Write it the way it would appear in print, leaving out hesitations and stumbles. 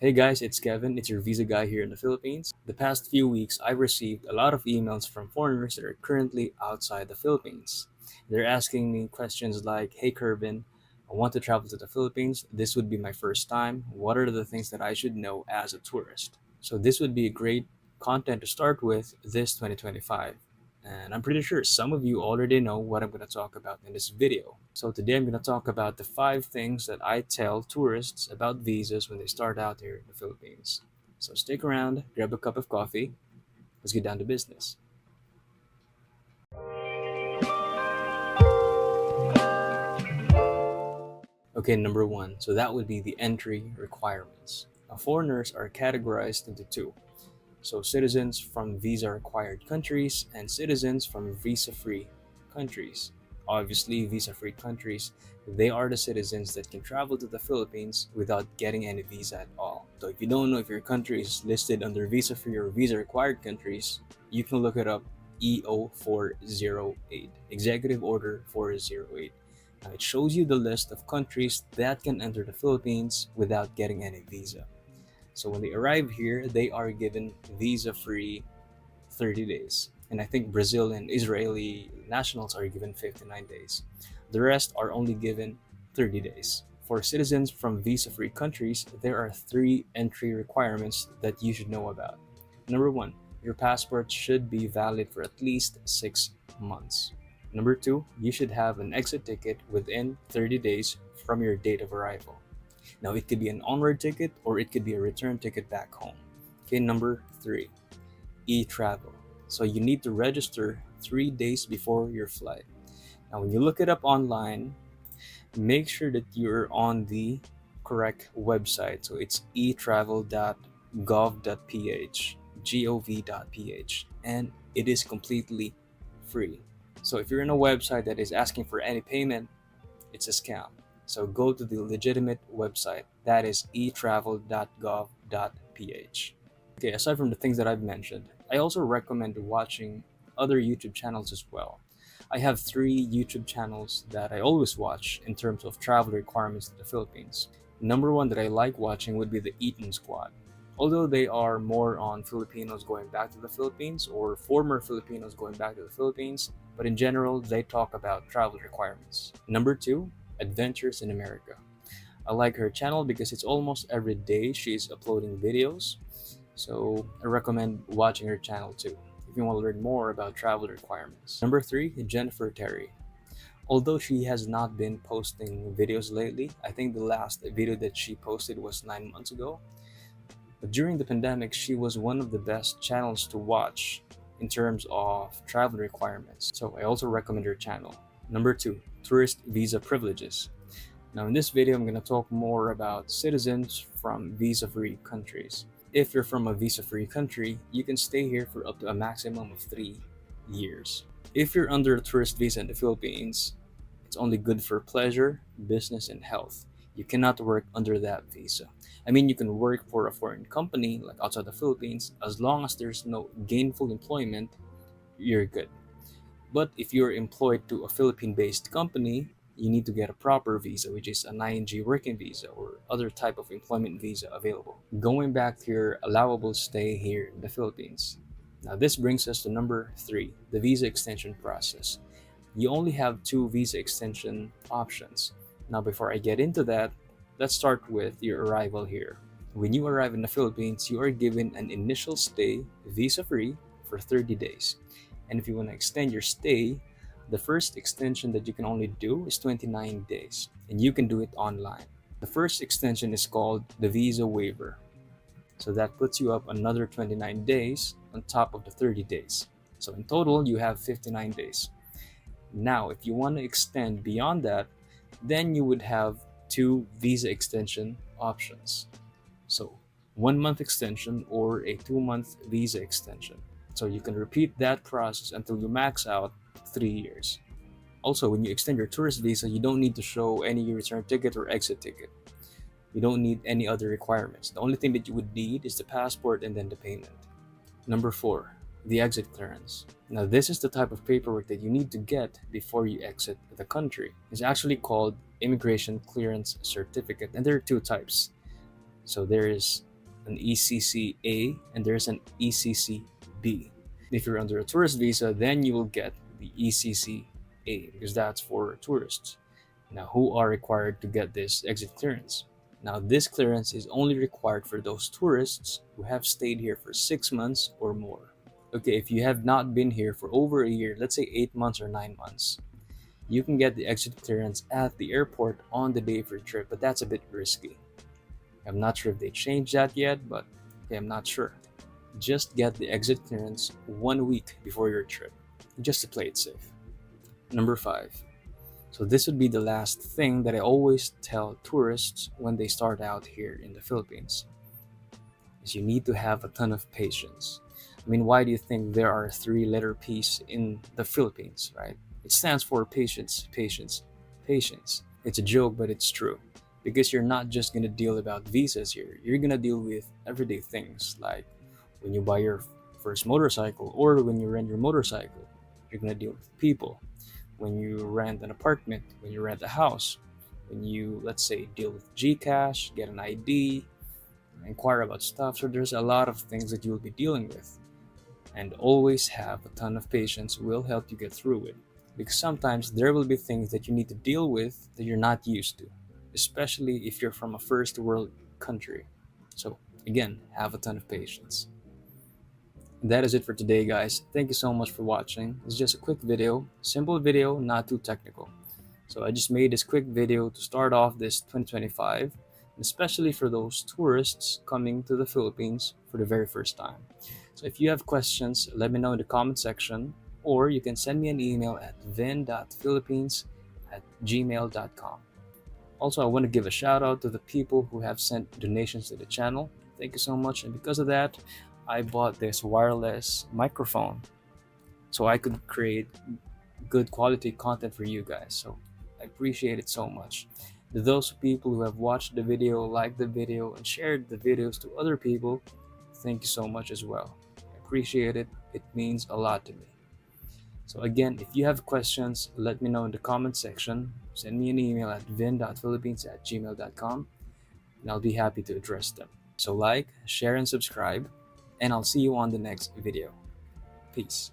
Hey guys, it's Kevin. It's your visa guy here in the Philippines. The past few weeks, I've received a lot of emails from foreigners that are currently outside the Philippines. They're asking me questions like, "Hey Kervin, I want to travel to the Philippines. This would be my first time. What are the things that I should know as a tourist?" So this would be a great content to start with this 2025. And I'm pretty sure some of you already know what I'm going to talk about in this video. So today I'm going to talk about the 5 things that I tell tourists about visas when they start out here in the Philippines. So stick around, grab a cup of coffee, let's get down to business. Okay, number one. So that would be the entry requirements. Now, foreigners are categorized into two. So citizens from visa-required countries and citizens from visa-free countries. Obviously, visa-free countries, they are the citizens that can travel to the Philippines without getting any visa at all. So if you don't know if your country is listed under visa-free or visa-required countries, you can look it up EO 408, Executive Order 408. Now it shows you the list of countries that can enter the Philippines without getting any visa. So when they arrive here, they are given visa-free 30 days. And I think Brazil and Israeli nationals are given 59 days. The rest are only given 30 days. For citizens from visa-free countries, there are 3 entry requirements that you should know about. Number 1, your passport should be valid for at least 6 months. Number 2, you should have an exit ticket within 30 days from your date of arrival. Now, it could be an onward ticket or it could be a return ticket back home. Okay, number 3, e-travel. So you need to register 3 days before your flight. Now, when you look it up online, make sure that you're on the correct website. So it's etravel.gov.ph, gov.ph, and it is completely free. So if you're in a website that is asking for any payment, it's a scam. So go to the legitimate website, that is etravel.gov.ph. Okay, aside from the things that I've mentioned, I also recommend watching other YouTube channels as well. I have 3 YouTube channels that I always watch in terms of travel requirements to the Philippines. Number one that I like watching would be the Eaton Squad. Although they are more on Filipinos going back to the Philippines or former Filipinos going back to the Philippines, but in general, they talk about travel requirements. Number 2, Adventures in America. I like her channel because it's almost every day she's uploading videos. So I recommend watching her channel too if you want to learn more about travel requirements. Number 3, Jennifer Terry. Although she has not been posting videos lately, I think the last video that she posted was 9 months ago. But during the pandemic, she was one of the best channels to watch in terms of travel requirements. So I also recommend her channel. Number 2, tourist visa privileges. Now in this video, I'm going to talk more about citizens from visa-free countries. If you're from a visa-free country, you can stay here for up to a maximum of 3 years. If you're under a tourist visa in the Philippines, it's only good for pleasure, business, and health. You cannot work under that visa. I mean, you can work for a foreign company like outside the Philippines, as long as there's no gainful employment, you're good. But if you're employed to a Philippine-based company, you need to get a proper visa, which is an ING working visa or other type of employment visa available. Going back to your allowable stay here in the Philippines. Now this brings us to number 3, the visa extension process. You only have 2 visa extension options. Now before I get into that, let's start with your arrival here. When you arrive in the Philippines, you are given an initial stay visa-free for 30 days. And if you want to extend your stay, the first extension that you can only do is 29 days, and you can do it online. The first extension is called the visa waiver. So that puts you up another 29 days on top of the 30 days. So in total, you have 59 days. Now, if you want to extend beyond that, then you would have 2 visa extension options. So 1-month extension or a 2-month visa extension. So you can repeat that process until you max out 3 years. Also, when you extend your tourist visa, you don't need to show any return ticket or exit ticket. You don't need any other requirements. The only thing that you would need is the passport and then the payment. Number 4, the exit clearance. Now, this is the type of paperwork that you need to get before you exit the country. It's actually called Immigration Clearance Certificate, and there are 2 types. So there is an ECCA and there's an ECCB. If you're under a tourist visa, then you will get the ECCA because that's for tourists. Now, who are required to get this exit clearance? Now, this clearance is only required for those tourists who have stayed here for 6 months or more. Okay, if you have not been here for over a year, let's say 8 months or 9 months, you can get the exit clearance at the airport on the day of your trip, but that's a bit risky. I'm not sure if they changed that yet, but okay, I'm not sure. Just get the exit clearance 1 week before your trip, just to play it safe. Number 5. So this would be the last thing that I always tell tourists when they start out here in the Philippines, is you need to have a ton of patience. I mean, why do you think there are 3-letter P's in the Philippines, right? It stands for patience, patience, patience. It's a joke, but it's true. Because you're not just gonna deal about visas here. You're gonna deal with everyday things like when you buy your first motorcycle or when you rent your motorcycle. You're gonna deal with people. When you rent an apartment, when you rent a house, when you, let's say, deal with GCash, get an ID, inquire about stuff. So there's a lot of things that you'll be dealing with. And always have a ton of patience will help you get through it. Because sometimes there will be things that you need to deal with that you're not used to, especially if you're from a first world country. So again, have a ton of patience. That is it for today, guys. Thank you so much for watching. It's just a quick video, simple video, not too technical. So I just made this quick video to start off this 2025, especially for those tourists coming to the Philippines for the very first time. So if you have questions, let me know in the comment section, or you can send me an email at vin.philippines@gmail.com. Also, I want to give a shout out to the people who have sent donations to the channel. Thank you so much. And because of that, I bought this wireless microphone so I could create good quality content for you guys. So I appreciate it so much. To those people who have watched the video, liked the video, and shared the videos to other people, thank you so much as well. I appreciate it. It means a lot to me. So again, if you have questions, let me know in the comment section. Send me an email at vin.philippines@gmail.com and I'll be happy to address them. So like, share, and subscribe, and I'll see you on the next video. Peace.